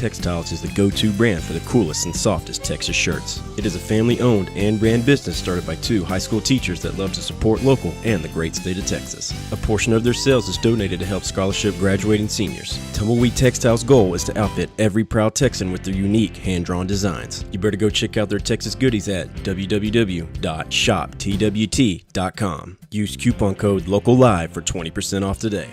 Textiles is the go-to brand for the coolest and softest Texas shirts. It is a family-owned and ran business started by two high school teachers that love to support local and the great state of Texas. A portion of their sales is donated to help scholarship graduating seniors. Tumbleweed Textiles' goal is to outfit every proud Texan with their unique hand-drawn designs. You better go check out their Texas goodies at www.shoptwt.com. Use coupon code LOCALLIVE for 20% off today.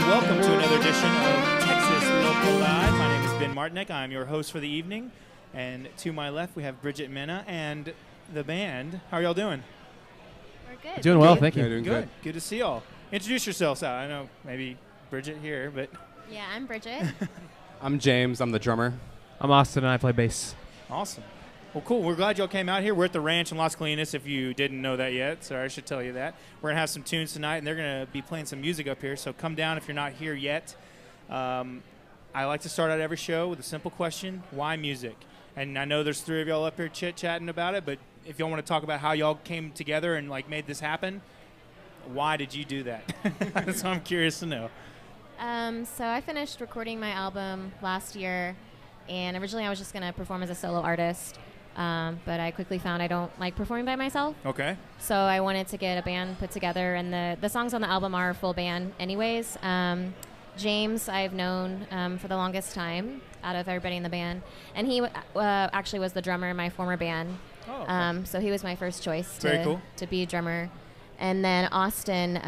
Welcome to another edition of Texas Local Live. My name is Ben Martinek. I'm your host for the evening. And to my left, we have Briggette, Mena, and the band. How are y'all doing? We're good. Doing well, thank you. Yeah, doing good. Good to see y'all. Introduce yourselves out. I know maybe Briggette here, but... Yeah, I'm Briggette. I'm James. I'm the drummer. I'm Austin, and I play bass. Awesome. Well, cool. We're glad y'all came out here. We're at the ranch in Las Colinas, if you didn't know that yet. So I should tell you that. We're going to have some tunes tonight, and they're going to be playing some music up here. So come down if you're not here yet. I like to start out every show with a simple question: why music? And I know there's three of y'all up here chit-chatting about it, but if y'all want to talk about how y'all came together and like made this happen, why did you do that? So I'm curious to know. So I finished recording my album last year, and originally I was just going to perform as a solo artist. But I quickly found I don't like performing by myself. Okay. So I wanted to get a band put together, and the songs on the album are full band anyways. James I've known for the longest time out of everybody in the band, and he actually was the drummer in my former band. Oh, okay. So he was my first choice Very cool. to be a drummer. And then Austin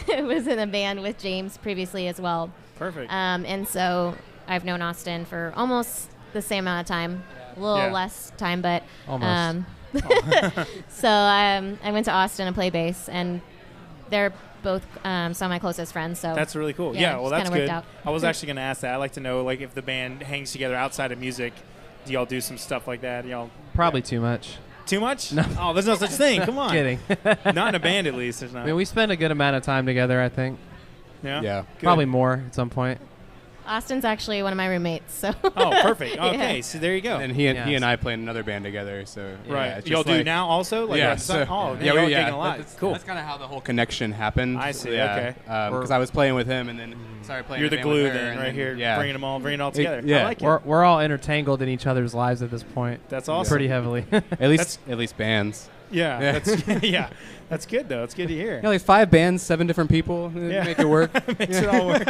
was in a band with James previously as well. Perfect. And so I've known Austin for almost the same amount of time. A little less time, but Almost. So I went to Austin and played bass, and they're both some of my closest friends. So that's really cool. Yeah, Yeah, well, just that's kinda worked good. out. I was actually going to ask that. I'd like to know, like, if the band hangs together outside of music, do y'all do some stuff like that? Y'all Probably too much. too much? No. Oh, there's no such thing. Come on. Kidding. Not in a band, at least. There's not. I mean, we spend a good amount of time together, I think. Yeah. Yeah. Good. Probably more at some point. Austin's actually one of my roommates. So Oh, perfect. Yeah. Okay, so there you go. And he and Yes. I play in another band together. So Right. it's Y'all just do like- now also? Like Yeah. outside? Oh, yeah, y'all we, gigging a lot. That's, Cool. That's kind of how the whole connection happened. I see, Yeah. okay. Because I was playing with him, and then started playing. You're the with band with glue her, then, and right here, Yeah. bringing it all together. yeah. I like it. We're all intertangled in each other's lives at this point. That's awesome. Pretty heavily. At least bands. Yeah, Yeah. that's yeah, that's good though. It's good to hear. Yeah, like 5 bands, 7 different people. Yeah. Make it work. Makes it all work.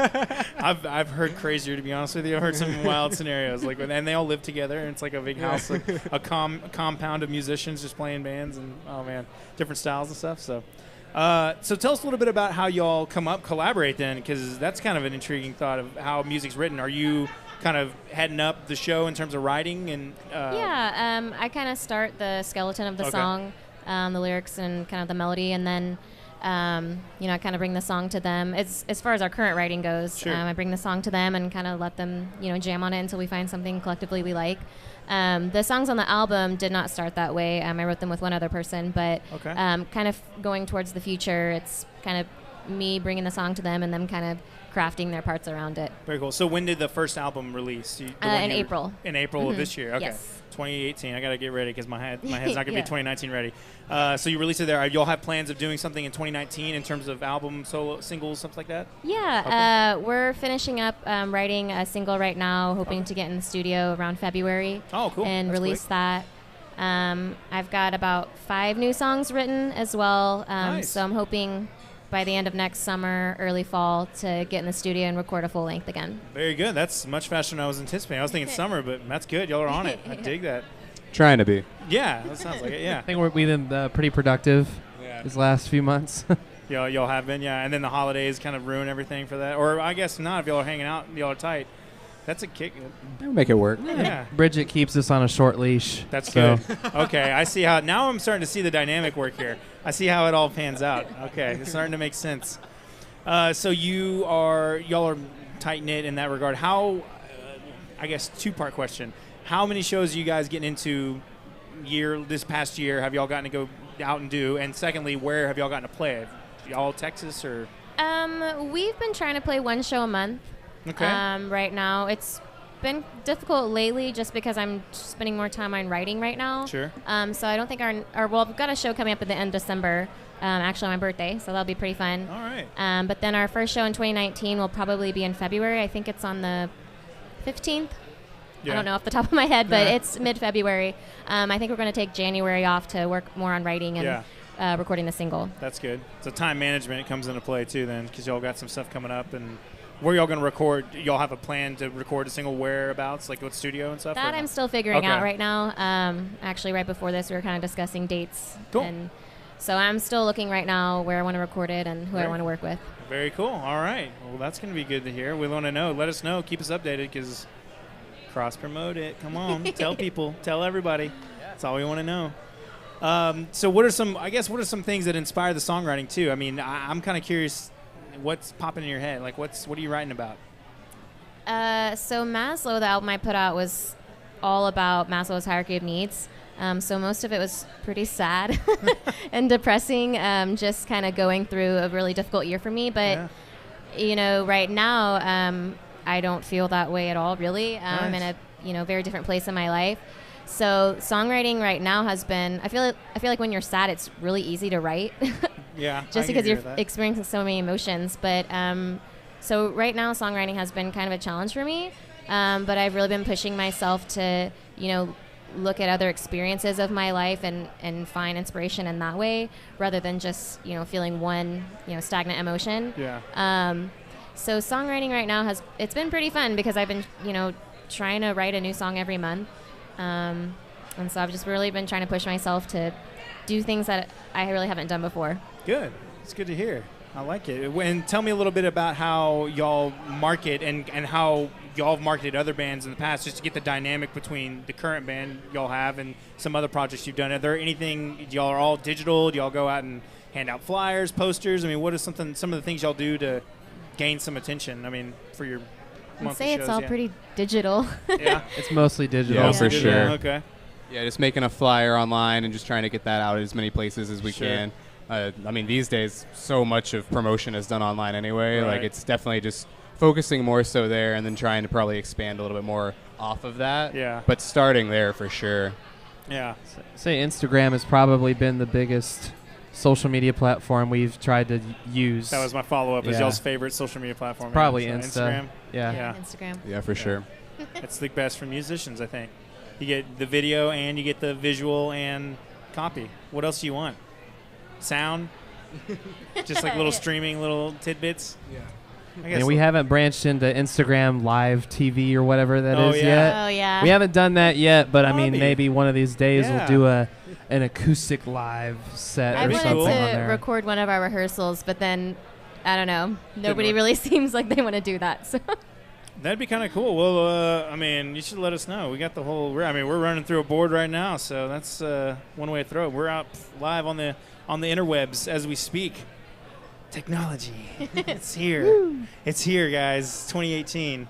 I've heard crazier, to be honest with you. I've heard some wild scenarios, like, and they all live together, and it's like a big house, like a compound of musicians just playing bands, and oh man, different styles and stuff. So, so tell us a little bit about how y'all collaborate then, because that's kind of an intriguing thought of how music's written. Are you kind of heading up the show in terms of writing and? yeah, I kind of start the skeleton of the Okay. song, the lyrics and kind of the melody, and then I kind of bring the song to them. As far as our current writing goes, Sure. I bring the song to them and kind of let them jam on it until we find something collectively we like. The songs on the album did not start that way. I wrote them with one other person, but Okay. kind of going towards the future, it's kind of me bringing the song to them and them kind of crafting their parts around it. Very cool. So when did the first album release? The one In you- April. In April of this year. Okay. Yes. 2018. I got to get ready because my head's not going to Yeah. be 2019 ready. So you released it there. Y'all have plans of doing something in 2019 in terms of album, solo, singles, something like that? Yeah, we're finishing up writing a single right now, hoping to get in the studio around February. Oh, cool. And That's release quick. that. I've got about 5 new songs written as well. Nice. So I'm hoping by the end of next summer, early fall, to get in the studio and record a full length again. Very good. That's much faster than I was anticipating. I was thinking summer, but that's good. Y'all are on it. I dig that. Trying to be. Yeah, that sounds like it. Yeah. I think we've been pretty productive Yeah. these last few months. Y'all have been, yeah. And then the holidays kind of ruin everything for that. Or I guess not if y'all are hanging out and y'all are tight. That's a kick. We'll make it work. Yeah. Bridget keeps us on a short leash. That's so. good. Okay, I see how. Now I'm starting to see the dynamic work here. I see how it all pans out. Okay, it's starting to make sense. So y'all are tight knit in that regard. How? I guess 2-part question. How many shows are you guys getting into this past year? Have y'all gotten to go out and do? And secondly, where have y'all gotten to play? Y'all Texas or? We've been trying to play one show a month. Okay. Right now, it's been difficult lately just because I'm spending more time on writing right now. Sure. So I don't think we've got a show coming up at the end of December, actually on my birthday, so that'll be pretty fun. All right. But then our first show in 2019 will probably be in February. I think it's on the 15th. Yeah. I don't know off the top of my head, but Yeah. it's mid-February. I think we're going to take January off to work more on writing and recording the single. That's good. So time management comes into play too then, because y'all got some stuff coming up. And where y'all going to record? Y'all have a plan to record a single whereabouts, like what studio and stuff? That or I'm no? still figuring Okay. out right now. Actually, right before this, we were kind of discussing dates. Cool. And so I'm still looking right now where I want to record it and who I Great. want to work with. Very cool. All right. Well, that's going to be good to hear. We want to know. Let us know. Keep us updated, because cross-promote it. Come on. Tell people. Tell everybody. That's all we want to know. So what are some things that inspire the songwriting too? I mean, I'm kind of curious what's popping in your head. Like what are you writing about? So Maslow, the album I put out, was all about Maslow's hierarchy of needs. So most of it was pretty sad and depressing, just kind of going through a really difficult year for me. But, right now, I don't feel that way at all, really. I'm in a, very different place in my life. So songwriting right now has been, I feel like when you're sad, it's really easy to write. Yeah. Just because you're experiencing so many emotions. But so right now, songwriting has been kind of a challenge for me. But I've really been pushing myself to, look at other experiences of my life and find inspiration in that way, rather than just, feeling one, stagnant emotion. Yeah. So songwriting right now it's been pretty fun because I've been, trying to write a new song every month. And so I've just really been trying to push myself to do things that I really haven't done before. Good. It's good to hear. I like it. And tell me a little bit about how y'all market and how y'all have marketed other bands in the past, just to get the dynamic between the current band y'all have and some other projects you've done. Are there anything, y'all are all digital? Do y'all go out and hand out flyers, posters? I mean, what is some of the things y'all do to gain some attention? I mean, for your I'd monthly say it's shows, all yeah. pretty digital. Yeah. It's mostly digital. Yeah, for Digital, sure. Okay. Yeah, just making a flyer online and just trying to get that out as many places as we Sure. can. I mean, these days, so much of promotion is done online anyway. Right. Like, it's definitely just focusing more so there and then trying to probably expand a little bit more off of that. Yeah. But starting there for sure. Yeah. Say Instagram has probably been the biggest social media platform we've tried to use. That was my follow-up. Is Yeah. y'all's favorite social media platform? Probably So Insta. Instagram? Yeah. Yeah. Instagram. Yeah, for sure. It's the best for musicians, I think. You get the video and you get the visual and copy. What else do you want? Sound? Just like little streaming, little tidbits? Yeah. I guess And we haven't branched into Instagram live TV or whatever that Oh, is yeah. yet. Oh, yeah. We haven't done that yet, but I Oh, mean, that'd be- maybe one of these days Yeah. we'll do an acoustic live set I or That'd be wanted something cool. on to there. record one of our rehearsals, but then, I don't know. Nobody work. really seems like they want to do that. So. That'd be kind of cool. Well, I mean, you should let us know. We got the whole. We're running through a board right now, so that's one way to throw it. We're out live on the interwebs as we speak. Technology, it's here. It's here, guys. 2018.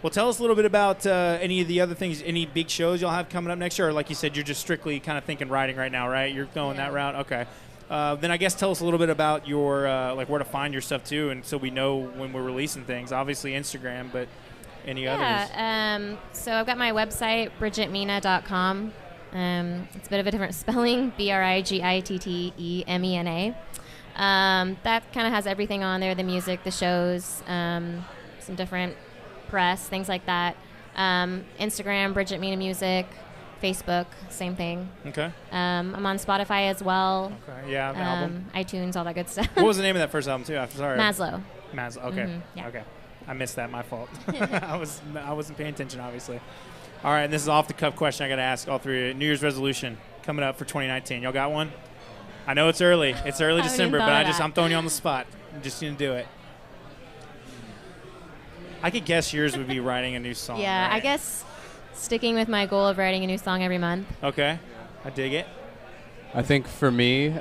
Well, tell us a little bit about any of the other things. Any big shows y'all have coming up next year, or like you said, you're just strictly kind of thinking writing right now, right? You're going that route. Okay. Then I guess tell us a little bit about your like where to find your stuff too, and so we know when we're releasing things. Obviously Instagram, but any others? Yeah. So I've got my website, BriggetteMena.com. It's a bit of a different spelling, BRIGITTEMENA. That kind of has everything on there, the music, the shows, some different press, things like that. Instagram, Briggette Mena Music. Facebook, same thing. Okay. I'm on Spotify as well. Okay. Yeah. The album. iTunes, all that good stuff. What was the name of that first album too? I'm sorry. Maslow. Maslow. Okay. Mhm, yeah. Okay. I missed that. My fault. I wasn't paying attention, obviously. All right. And this is off the cuff question I got to ask all three. New Year's resolution coming up for 2019. Y'all got one? I know it's early. It's early haven't December, even but thought of that. I'm throwing you on the spot. I'm just gonna do it. I could guess yours would be writing a new song. Yeah, right? I guess sticking with my goal of writing a new song every month. Okay. I dig it. I think for me,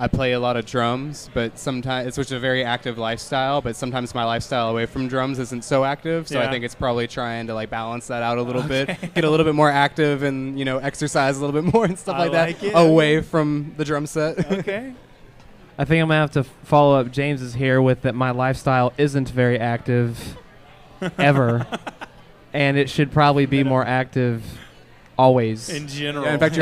I play a lot of drums, but sometimes it's a very active lifestyle, but sometimes my lifestyle away from drums isn't so active, so Yeah. I think it's probably trying to like balance that out a little bit, get a little bit more active and, exercise a little bit more and stuff I like that like it. away from the drum set. Okay. I think I'm going to have to follow up James's here with that my lifestyle isn't very active ever, and it should probably be more active always. In general. Yeah, in fact,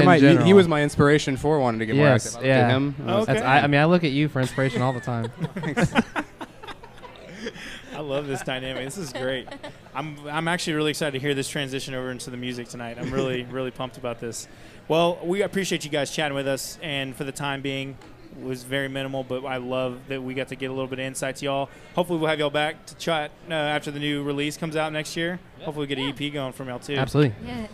he was my inspiration for wanting to get more active. I looked at him. Okay. I look at you for inspiration all the time. I love this dynamic. This is great. I'm actually really excited to hear this transition over into the music tonight. I'm really, really pumped about this. Well, we appreciate you guys chatting with us, and for the time being, it was very minimal, but I love that we got to get a little bit of insight to y'all. Hopefully we'll have y'all back to chat after the new release comes out next year. Hopefully we get an EP going from y'all, too. Absolutely. Yeah.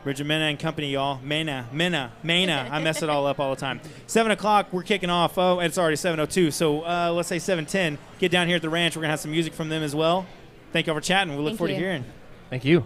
Briggette, Mena and company, y'all. Mena. I mess it all up all the time. 7 o'clock, we're kicking off. Oh, it's already 7:02, so let's say 7:10. Get down here at the ranch. We're going to have some music from them as well. Thank you all for chatting. We look forward to hearing. Thank you.